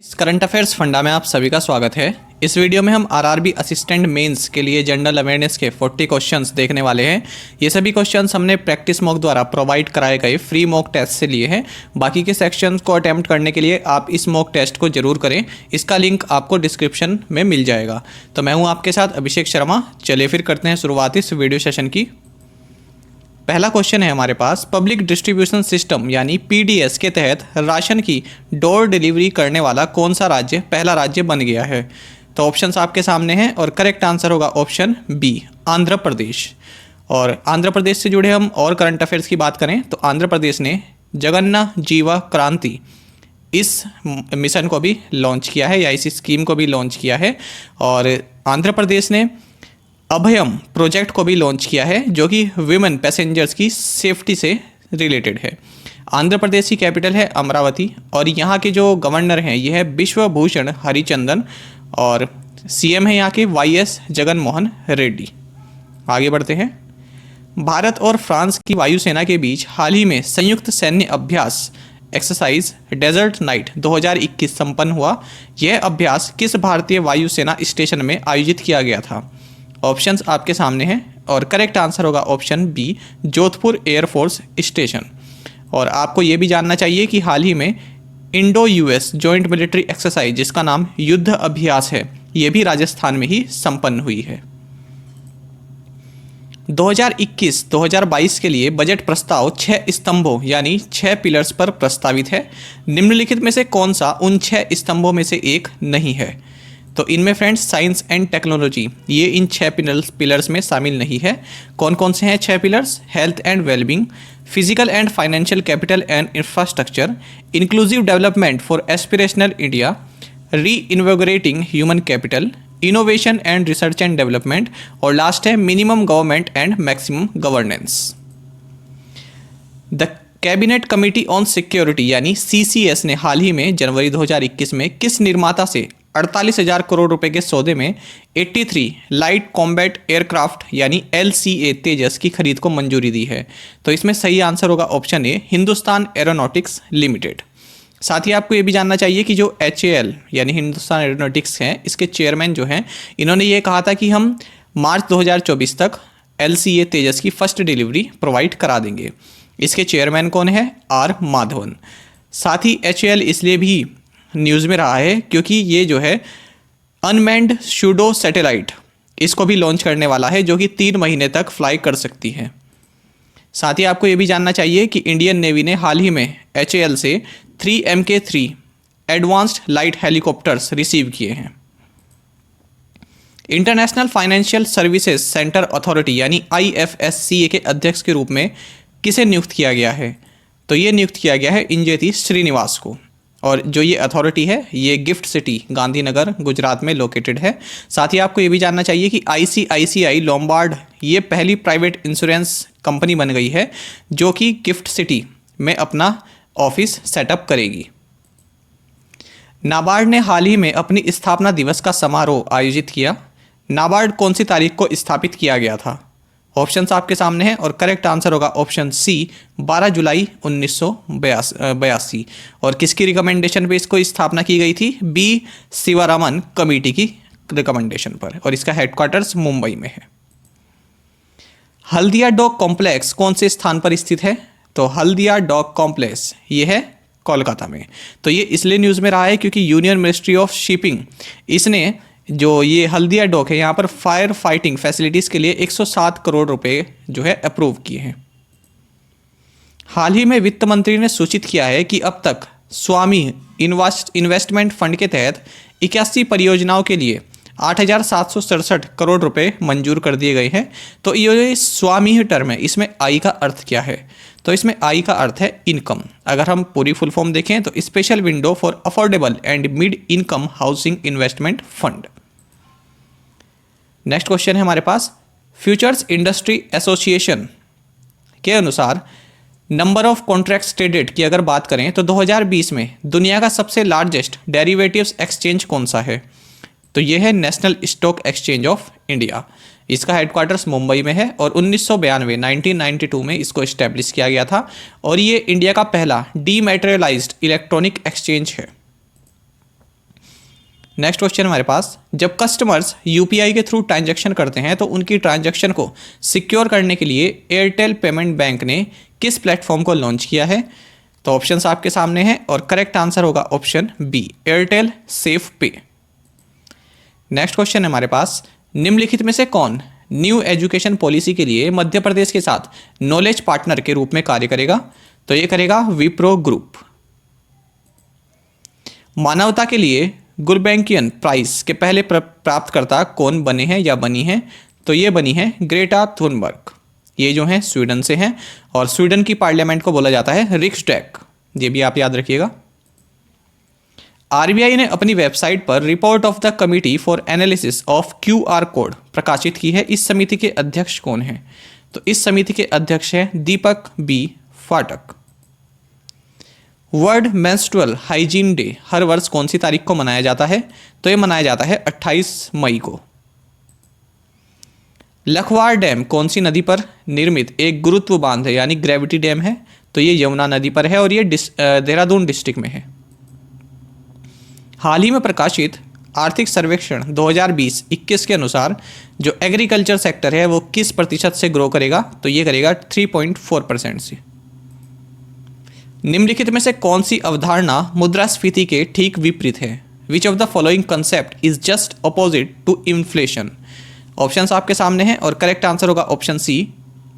इस current affairs funda में आप सभी का स्वागत है। इस वीडियो में हम आरआरबी असिस्टेंट मेंस के लिए जनरल अवेयरनेस के 40 क्वेश्चंस देखने वाले हैं। ये सभी क्वेश्चंस हमने प्रैक्टिस मॉक द्वारा प्रोवाइड कराए गए फ्री मॉक टेस्ट से लिए हैं। बाकी के सेक्शंस को अटेम्प्ट करने के लिए आप इस मॉक टेस्ट को जरूर करें। इसका लिंक आपको डिस्क्रिप्शन में मिल जाएगा। तो मैं हूँ आपके साथ अभिषेक शर्मा। चलिए फिर करते हैं शुरुआत इस वीडियो सेशन की। पहला क्वेश्चन है हमारे पास, पब्लिक डिस्ट्रीब्यूशन सिस्टम यानी पीडीएस के तहत राशन की डोर डिलीवरी करने वाला कौन सा राज्य पहला राज्य बन गया है? तो ऑप्शंस आपके सामने हैं और करेक्ट आंसर होगा ऑप्शन बी, आंध्र प्रदेश। और आंध्र प्रदेश से जुड़े हम और करंट अफेयर्स की बात करें तो आंध्र प्रदेश ने जगन्ना जीवा क्रांति इस मिशन को भी लॉन्च किया है या इस स्कीम को भी लॉन्च किया है। और आंध्र प्रदेश ने अभयम प्रोजेक्ट को भी लॉन्च किया है जो कि विमेन पैसेंजर्स की सेफ्टी से रिलेटेड है। आंध्र प्रदेश की कैपिटल है अमरावती और यहाँ के जो गवर्नर हैं ये है विश्वभूषण हरिचंदन और सीएम है यहाँ के वाईएस जगन मोहन रेड्डी। आगे बढ़ते हैं। भारत और फ्रांस की वायुसेना के बीच हाल ही में संयुक्त सैन्य अभ्यास एक्सरसाइज डेजर्ट नाइट 2021 संपन्न हुआ। यह अभ्यास किस भारतीय वायुसेना स्टेशन में आयोजित किया गया था? ऑप्शंस आपके सामने हैं और करेक्ट आंसर होगा option B, Jodhpur air force station. और आपको ये भी जानना चाहिए कि हाल ही में Indo US joint military exercise जिसका नाम युद्ध अभ्यास है ये भी राजस्थान में ही संपन्न हुई है। 2021-2022 के लिए बजट प्रस्ताव 6 स्तंभों यानी 6 पिलर्स पर प्रस्तावित है। निम्नलिखित में से कौन सा उन 6 स्तंभों में से एक नहीं है? तो इनमें फ्रेंड्स साइंस एंड टेक्नोलॉजी ये इन 6 पिलर्स में शामिल नहीं है। कौन कौन से हैं 6 pillars? Health and wellbeing, physical and financial capital and infrastructure, inclusive development for aspirational India, reinvigorating human capital, innovation and research and development और लास्ट है minimum government and maximum governance. The cabinet committee on security यानी CCS ने हाल ही में जनवरी 2021 में किस निर्माता से 48,000 करोड़ रुपए के सौदे में 83 लाइट कॉम्बैट एयरक्राफ्ट यानी LCA तेजस की खरीद को मंजूरी दी है? तो इसमें सही आंसर होगा option A, Hindustan aeronautics limited. साथ ही आपको ये भी जानना चाहिए कि जो HAL यानी हिंदुस्तान एरोनॉटिक्स हैं इसके चेयरमैन जो हैं इन्होंने ये कहा था कि हम मार्च 2024 तक LCA तेजस की फर्स्ट डिलीवरी प्रोवाइड करा देंगे। इसके चेयरमैन कौन है? आर माधवन। साथ ही HAL इसलिए भी न्यूज़ में रहा है क्योंकि ये जो है अनमैन्ड शूडो सैटेलाइट इसको भी लॉन्च करने वाला है जो कि 3 महीने तक फ्लाई कर सकती है। साथ ही आपको ये भी जानना चाहिए कि इंडियन नेवी ने हाल ही में HAL से 3 MK3 advanced light helicopters receive किए हैं। International financial services centre authority यानी IFSCA के अध्यक्ष के रूप में किसे नियुक्त किया गया है? तो ये नियुक्त किया गया है इंजेती श्रीनिवास को। और जो ये अथॉरिटी है ये गिफ्ट सिटी गांधीनगर गुजरात में लोकेटेड है। साथ ही आपको ये भी जानना चाहिए कि ICICI लोम्बार्ड ये पहली प्राइवेट इंश्योरेंस कंपनी बन गई है जो कि गिफ्ट सिटी में अपना ऑफिस सेटअप करेगी। नाबार्ड ने हाल ही में अपनी स्थापना दिवस का समारोह आयोजित किया। नाबार्ड कौन सी तारीख को स्थापित किया गया था? ऑप्शंस आपके सामने हैं और करेक्ट आंसर होगा ऑप्शन सी, 12 जुलाई 1982। और किसकी रिकमेंडेशन पे इसको स्थापना की गई थी? बी शिवरामन कमेटी की रिकमेंडेशन पर। और इसका हेडक्वार्टर्स मुंबई में है। हल्दिया डॉक कॉम्प्लेक्स कौन से स्थान पर स्थित है? तो हल्दिया डॉक कॉम्प्लेक्स ये है कोलकाता में। तो ये इसलिए न्यूज़ में रहा है क्योंकि यूनियन मिनिस्ट्री ऑफ शिपिंग इसने जो ये हल्दिया डॉक है यहाँ पर फायर फाइटिंग फैसिलिटीज़ के लिए 107 करोड़ रुपए जो है अप्रूव किए हैं। हाल ही में वित्त मंत्री ने सूचित किया है कि अब तक स्वामी इन्वेस्टमेंट फंड के तहत 81 परियोजनाओं के लिए 8,767 करोड़ रुपए मंजूर कर दिए गए हैं। तो ये स्वामी टर्म है, इसमें आई का अर्थ क्या है? तो इसमें आई का अर्थ है इनकम। अगर हम पूरी फुल फॉर्म देखें तो special window for affordable and mid income housing investment fund. Next question है हमारे पास, फ्यूचर्स इंडस्ट्री एसोसिएशन के अनुसार नंबर ऑफ कॉन्ट्रैक्ट्स ट्रेडेड की अगर बात करें तो 2020 में दुनिया का सबसे लार्जेस्ट डेरिवेटिव्स एक्सचेंज कौन सा है? तो ये है national stock exchange of India. इसका हेडक्वार्टर्स मुंबई में है और 1992 में इसको इस्टेब्लिश किया गया था और ये इंडिया का पहला डीमैटेरियलाइज्ड इलेक्ट्रॉनिक एक्सचेंज है। नेक्स्ट क्वेश्चन हमारे पास, जब कस्टमर्स यूपीआई के थ्रू ट्रांजैक्शन करते हैं तो उनकी ट्रांजैक्शन को सिक्योर करने के लिए एयरटेल पेमेंट बैंक ने किस प्लेटफॉर्म को लॉन्च किया है? तो ऑप्शंस आपके सामने हैं और करेक्ट आंसर होगा ऑप्शन बी, एयरटेल सेफ पे। नेक्स्ट क्वेश्चन है हमारे पास, निम्नलिखित में से कौन न्यू एजुकेशन पॉलिसी के लिए मध्य प्रदेश के साथ नॉलेज पार्टनर के रूप में कार्य करेगा? तो ये करेगा विप्रो ग्रुप। मानवता के लिए गुलबैंकियन प्राइज के पहले प्राप्तकर्ता कौन बने हैं या बनी हैं? तो ये बनी है ग्रेटा थुनबर्ग। ये जो है स्वीडन से हैं और स्वीडन की पार्लियामेंट को बोला जाता है रिक्सडैग, ये भी आप याद रखिएगा। आरबीआई ने अपनी वेबसाइट पर report of the committee for analysis of QR code प्रकाशित की है। इस समिति के अध्यक्ष कौन हैं? तो इस समिति के अध्यक्ष हैं दीपक बी फाटक। वर्ल्ड मेंस्ट्रुअल हाइजीन डे हर वर्ष कौन सी तारीख को मनाया जाता है? तो ये मनाया जाता है 28 मई को। लखवाड़ डैम कौन सी नदी पर निर्मित एक गुरुत्व बांध है यानी ग्रेविटी डैम है? तो ये यमुना नदी पर है और ये देहरादून डिस्ट्रिक्ट में है। हाल ही में प्रकाशित आर्थिक सर्वेक्षण 2020-21 के अनुसार जो एग्रीकल्चर सेक्टर है वो किस प्रतिशत से ग्रो करेगा? तो ये करेगा 3.4% से। निम्नलिखित में से कौन सी अवधारणा मुद्रास्फीति के ठीक विपरीत है? Which of the following concept is just opposite to inflation? Options आपके सामने हैं और करेक्ट आंसर होगा ऑप्शन सी,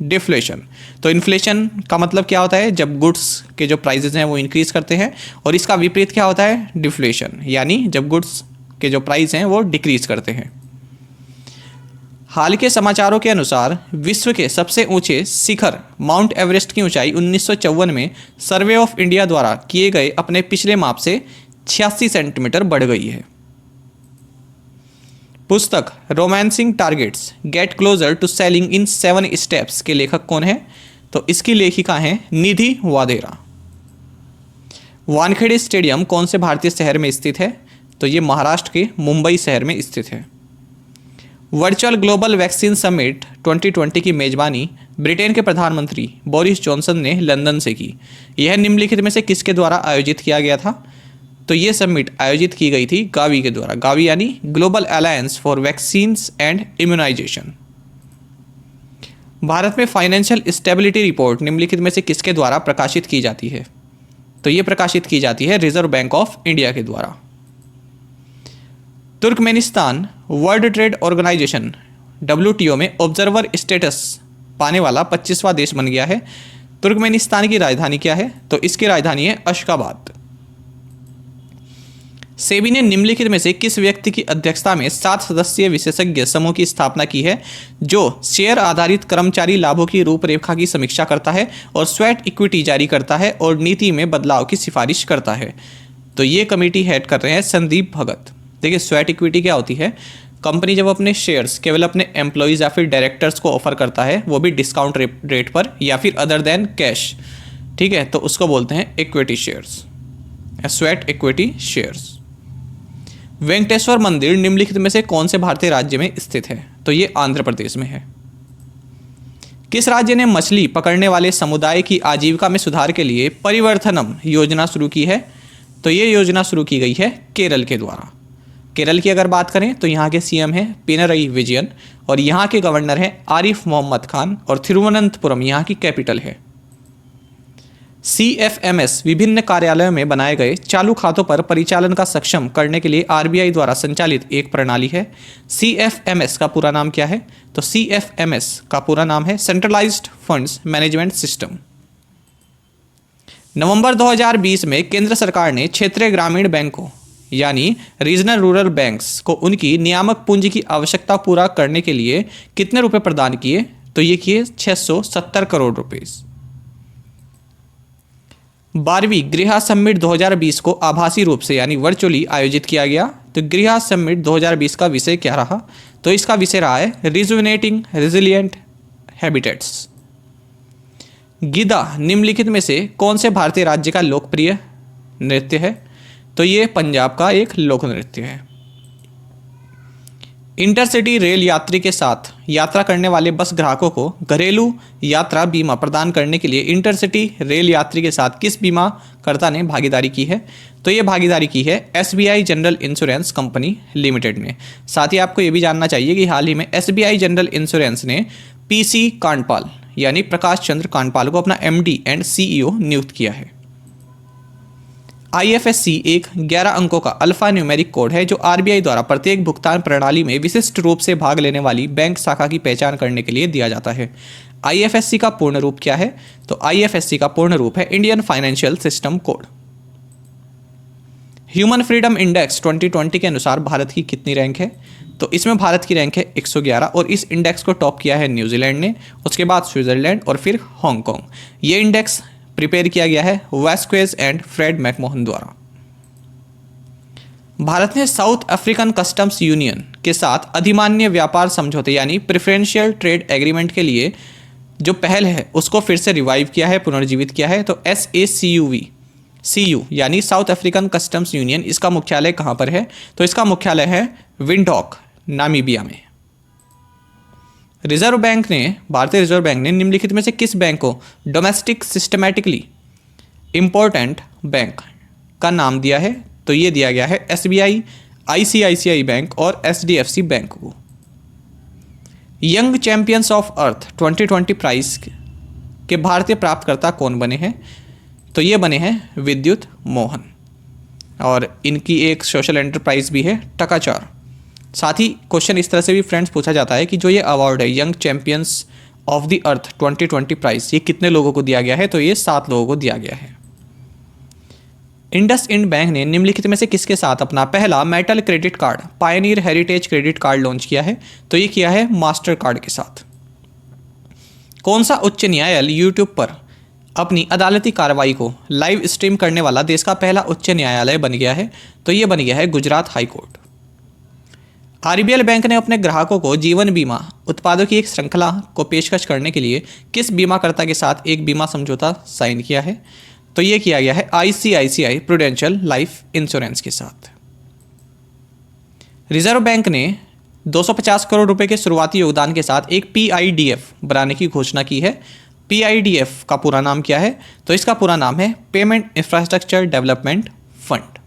डिफ्लेशन। तो इन्फ्लेशन का मतलब क्या होता है? जब गुड्स के जो प्राइसेस हैं वो इंक्रीज करते हैं, और इसका विपरीत क्या होता है? डिफ्लेशन, यानी जब गुड्स के जो प्राइस हैं वो डिक्रीज करते हैं। हाल के समाचारों के अनुसार विश्व के सबसे ऊंचे शिखर माउंट एवरेस्ट की ऊंचाई 1954 में सर्वे ऑफ इंडिया द्वारा किए गए अपने पिछले माप से 86 सेंटीमीटर बढ़ गई है। पुस्तक romancing targets get closer to selling in 7 steps के लेखक कौन है? तो इसकी लेखिका हैं निधि वाधेरा। वानखेड़े स्टेडियम कौन से भारतीय शहर में स्थित है? तो ये महाराष्ट्र के मुंबई शहर में स्थित है। वर्चुअल ग्लोबल वैक्सीन समिट 2020 की मेजबानी ब्रिटेन के प्रधानमंत्री बोरिस जॉनसन ने लंदन से की। यह निम्नलिखित में से किसके द्वारा आयोजित किया गया था? तो ये समिट आयोजित की गई थी गावी के द्वारा। गावी यानी global alliance for vaccines and immunisation. Bharat में फाइनेंशियल स्टेबिलिटी रिपोर्ट निम्नलिखित में से किसके द्वारा प्रकाशित की जाती है? तो ये प्रकाशित की जाती है रिजर्व बैंक ऑफ इंडिया के द्वारा। Turkmenistan world trade organisation WTO में ऑब्जर्वर स्टेटस पाने वाला 25वां देश बन गया है। तुर्कमेनिस्तान की राजधानी क्या है? तो इसकी राजधानी है अशगाबाद। सेबी ने निम्नलिखित में से किस व्यक्ति की अध्यक्षता में 7 सदस्यीय विशेषज्ञ समूह की स्थापना की है जो शेयर आधारित कर्मचारी लाभों की रूपरेखा की समीक्षा करता है और स्वेट इक्विटी जारी करता है और नीति में बदलाव की सिफारिश करता है? तो ये कमेटी हेड कर रहे हैं संदीप भगत। देखिए, स्वेट इक्विटी क्या होती है? कंपनी जब अपने शेयर्स केवल अपने एम्प्लॉयज़ या फिर डायरेक्टर्स को ऑफर करता है, वो भी डिस्काउंट रेट पर या फिर अदर देन कैश, ठीक है, तो उसको बोलते हैं equity shares, sweat equity shares. Venkateswara मंदिर निम्नलिखित में से कौन से भारतीय राज्य में स्थित है? तो ये आंध्र प्रदेश में है। किस राज्य ने मछली पकड़ने वाले समुदाय की आजीविका में सुधार के लिए परिवर्तनम योजना शुरू की है? तो ये योजना शुरू की गई है केरल के द्वारा। केरल की अगर बात करें तो यहाँ के सीएम हैं पिनरई विजयन और यहाँ के गवर्नर हैं आरिफ मोहम्मद खान और तिरुवनंतपुरम यहाँ की कैपिटल है। CFMS विभिन्न कार्यालयों में बनाए गए चालू खातों पर परिचालन का सक्षम करने के लिए RBI द्वारा संचालित एक प्रणाली है। CFMS का पूरा नाम क्या है? तो CFMS का पूरा नाम है सेंट्रलाइज्ड फंड्स मैनेजमेंट सिस्टम। नवंबर 2020 में केंद्र सरकार ने क्षेत्रीय ग्रामीण बैंकों यानी रीजनल रूरल बैंक्स को उनकी नियामक पूंजी की आवश्यकता पूरा करने के लिए कितने रुपए प्रदान किए? तो ये किए 670 करोड़ रुपए। 12वीं गृह समिट 2020 को आभासी रूप से यानी वर्चुअली आयोजित किया गया। तो गृह समिट 2020 का विषय क्या रहा? तो इसका विषय रहा है रिजुविनेटिंग रेजिलिएंट हैबिटेट्स। गिद्दा निम्नलिखित में से कौन से भारतीय राज्य का लोकप्रिय नृत्य है? तो ये पंजाब का एक लोक नृत्य है। इंटरसिटी रेल यात्री के साथ यात्रा करने वाले बस ग्राहकों को घरेलू यात्रा बीमा प्रदान करने के लिए इंटरसिटी रेल यात्री के साथ किस बीमा कर्ता ने भागीदारी की है? तो ये भागीदारी की है SBI general insurance company limited ने। साथ ही आपको ये भी जानना चाहिए कि हाल ही में SBI जनरल इंश्योरेंस ने PC कांडपाल यानी प्रकाश चंद्र कांडपाल को अपना MD एंड CEO नियुक्त किया है। IFSC एक 11 अंकों का अल्फा न्यूमेरिक कोड है जो RBI द्वारा प्रत्येक भुगतान प्रणाली में विशिष्ट रूप से भाग लेने वाली बैंक शाखा की पहचान करने के लिए दिया जाता है। IFSC का पूर्ण रूप क्या है? तो IFSC का पूर्ण रूप है Indian financial system code. Human freedom index 2020 के अनुसार भारत की कितनी रैंक है? तो इसमें भारत की रैंक है 111 और इस इंडेक्स को टॉप किया है न्यूजीलैंड ने, उसके बाद स्विट्जरलैंड और फिर हांगकांग। ये इंडेक्स प्रिपेयर किया गया है वास्क्वेज एंड फ्रेड मैकमोहन द्वारा। भारत ने साउथ अफ्रीकन कस्टम्स यूनियन के साथ अधिमान्य व्यापार समझौते यानी प्रेफरेंशियल ट्रेड एग्रीमेंट के लिए जो पहल है उसको फिर से रिवाइव किया है, पुनर्जीवित किया है। तो SACUV यानी साउथ अफ्रीकन कस्टम्स यूनियन, इसका मुख्यालय कहाँ पर है? तो इसका मुख्यालय है विंडहॉक, नामीबिया में। भारतीय रिजर्व बैंक ने निम्नलिखित में से किस बैंक को डोमेस्टिक सिस्टमैटिकली इम्पोर्टेंट बैंक का नाम दिया है? तो ये दिया गया है SBI, ICICI बैंक और HDFC बैंक को। Young champions of earth 2020 prize के भारतीय प्राप्तकर्ता कौन बने हैं? तो ये बने हैं विद्युत मोहन, और इनकी एक सोशल एंटरप्राइज भी है टकाचार। साथ ही क्वेश्चन इस तरह से भी फ्रेंड्स पूछा जाता है कि जो ये अवार्ड है young champions of the earth 2020 prize, ये कितने लोगों को दिया गया है? तो ये 7 लोगों को दिया गया है। इंडसइंड बैंक ने निम्नलिखित में से किसके साथ अपना पहला metal credit card Pioneer heritage credit card launch किया है? तो ये किया है मास्टर कार्ड के साथ। कौन सा उच्च न्यायालय यूट्यूब पर अपनी अदालती कार्रवाई को लाइव स्ट्रीम करने वाला देश का पहला उच्च न्यायालय बन गया है? तो ये बन गया है Gujarat high court. RBL bank ने अपने ग्राहकों को जीवन बीमा उत्पादों की एक श्रृंखला को पेशकश करने के लिए किस बीमाकर्ता के साथ एक बीमा समझौता साइन किया है? तो ये किया गया है ICICI प्रूडेंशियल लाइफ इंश्योरेंस के साथ। रिजर्व बैंक ने 250 करोड़ रुपए के शुरुआती योगदान के साथ एक PIDF बनाने की घोषणा की है। PIDF का पूरा नाम क्या है? तो इसका पूरा नाम है पेमेंट इंफ्रास्ट्रक्चर डेवलपमेंट फंड।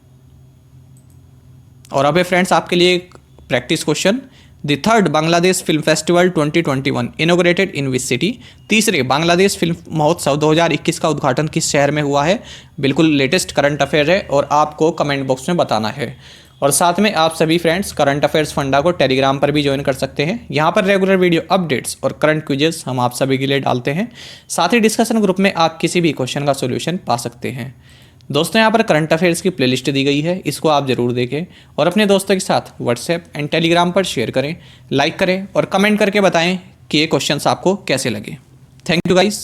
और अब है फ्रेंड्स आपके लिए एक practice question. The third Bangladesh film festival 2021 inaugurated in which city? तीसरे बांग्लादेश फिल्म महोत्सव 2021 का उद्घाटन किस शहर में हुआ है? बिल्कुल लेटेस्ट करंट अफेयर है और आपको कमेंट बॉक्स में बताना है। और साथ में आप सभी फ्रेंड्स करंट अफेयर्स फंडा को टेलीग्राम पर भी ज्वाइन कर सकते हैं। यहाँ पर रेगुलर वीडियो अपडेट्स और करंट क्विजेस हम आप सभी के लिए डालते हैं। साथ ही डिस्कशन ग्रुप में आप किसी भी क्वेश्चन का सोल्यूशन पा सकते हैं। दोस्तों यहाँ पर करंट अफेयर्स की प्लेलिस्ट दी गई है, इसको आप ज़रूर देखें और अपने दोस्तों के साथ व्हाट्सएप एंड टेलीग्राम पर शेयर करें, लाइक करें और कमेंट करके बताएं कि ये क्वेश्चंस आपको कैसे लगे। Thank you guys.